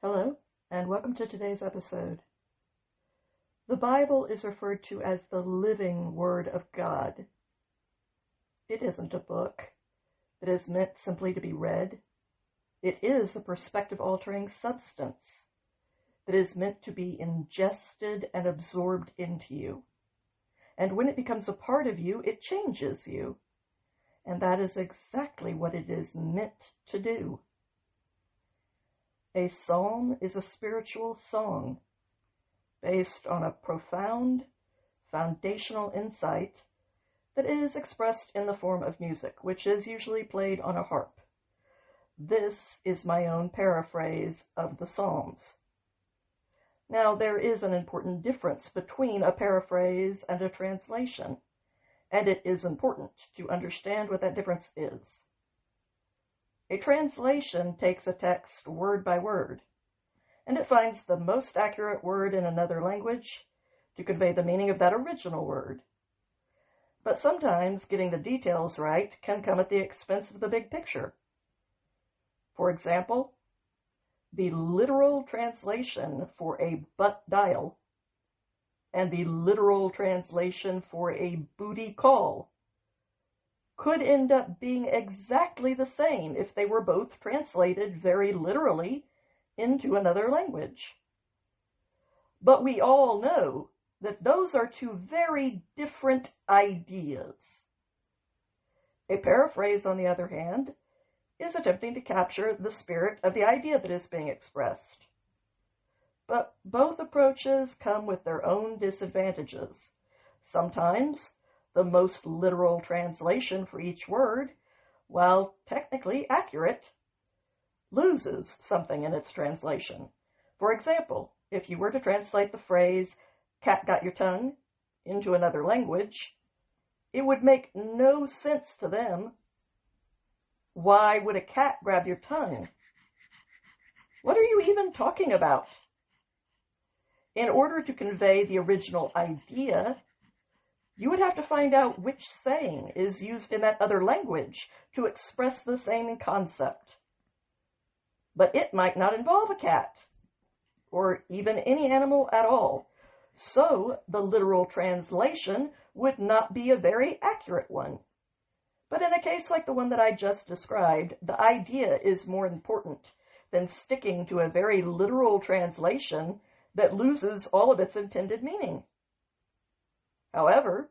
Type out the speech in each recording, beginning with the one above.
Hello, and welcome to today's episode. The Bible is referred to as the living Word of God. It isn't a book that is meant simply to be read. It is a perspective-altering substance that is meant to be ingested and absorbed into you. And when it becomes a part of you, it changes you. And that is exactly what it is meant to do. A psalm is a spiritual song based on a profound, foundational insight that is expressed in the form of music, which is usually played on a harp. This is my own paraphrase of the Psalms. Now, there is an important difference between a paraphrase and a translation, and it is important to understand what that difference is. A translation takes a text word by word, and it finds the most accurate word in another language to convey the meaning of that original word. But sometimes getting the details right can come at the expense of the big picture. For example, the literal translation for a butt dial and the literal translation for a booty call could end up being exactly the same if they were both translated very literally into another language. But we all know that those are two very different ideas. A paraphrase, on the other hand, is attempting to capture the spirit of the idea that is being expressed. But both approaches come with their own disadvantages. Sometimes the most literal translation for each word, while technically accurate, loses something in its translation. For example, if you were to translate the phrase, "cat got your tongue," into another language, it would make no sense to them. Why would a cat grab your tongue? What are you even talking about? In order to convey the original idea, you would have to find out which saying is used in that other language to express the same concept. But it might not involve a cat, or even any animal at all. So the literal translation would not be a very accurate one. But in a case like the one that I just described, the idea is more important than sticking to a very literal translation that loses all of its intended meaning. However,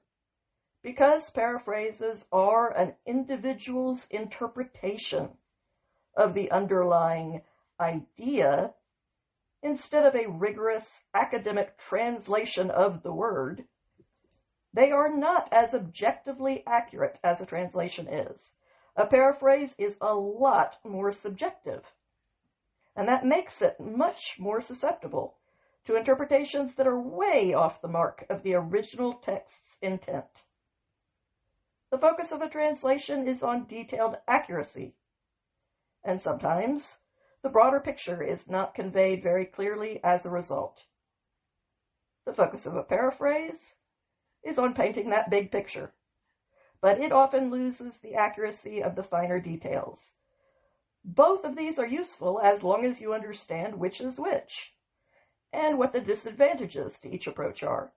because paraphrases are an individual's interpretation of the underlying idea, instead of a rigorous academic translation of the word, they are not as objectively accurate as a translation is. A paraphrase is a lot more subjective, and that makes it much more susceptible to interpretations that are way off the mark of the original text's intent. The focus of a translation is on detailed accuracy, and sometimes the broader picture is not conveyed very clearly as a result. The focus of a paraphrase is on painting that big picture, but it often loses the accuracy of the finer details. Both of these are useful as long as you understand which is which, and what the disadvantages to each approach are.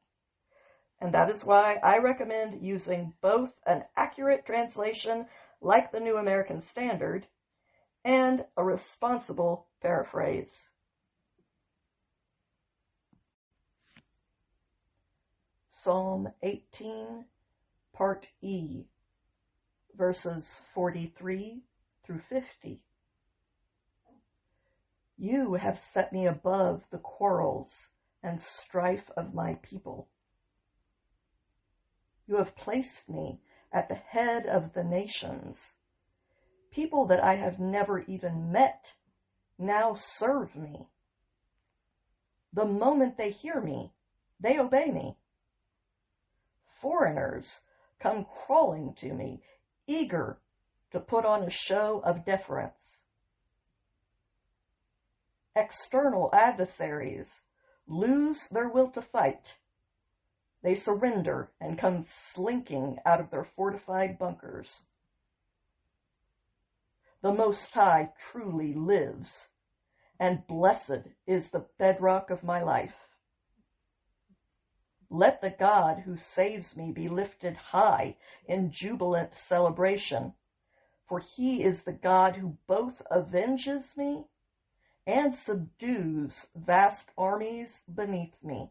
And that is why I recommend using both an accurate translation like the New American Standard and a responsible paraphrase. Psalm 18, Part E, verses 43 through 50. You have set me above the quarrels and strife of my people. You have placed me at the head of the nations. People that I have never even met now serve me. The moment they hear me, they obey me. Foreigners come crawling to me, eager to put on a show of deference. External adversaries lose their will to fight. They surrender and come slinking out of their fortified bunkers. The Most High truly lives, and blessed is the bedrock of my life. Let the God who saves me be lifted high in jubilant celebration, for he is the God who both avenges me and subdues vast armies beneath me.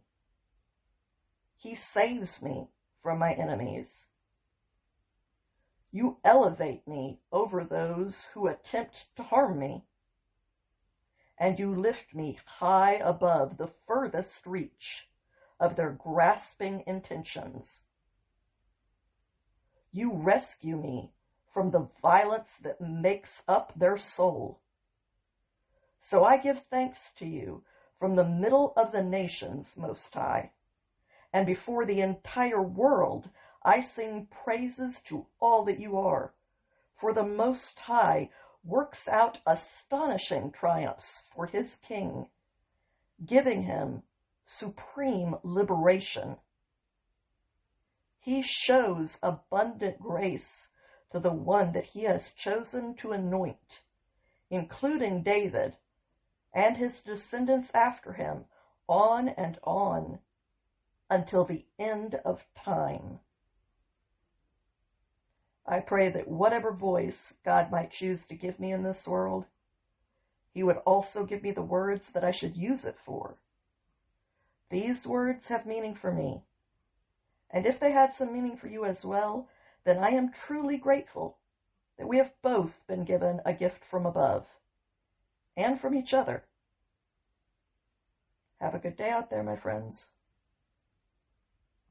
He saves me from my enemies. You elevate me over those who attempt to harm me, and you lift me high above the furthest reach of their grasping intentions. You rescue me from the violence that makes up their soul. So I give thanks to you from the middle of the nations, Most High, and before the entire world I sing praises to all that you are, for the Most High works out astonishing triumphs for his King, giving him supreme liberation. He shows abundant grace to the one that he has chosen to anoint, including David and his descendants after him, on and on, until the end of time. I pray that whatever voice God might choose to give me in this world, he would also give me the words that I should use it for. These words have meaning for me, and if they had some meaning for you as well, then I am truly grateful that we have both been given a gift from above, and from each other. Have a good day out there, my friends.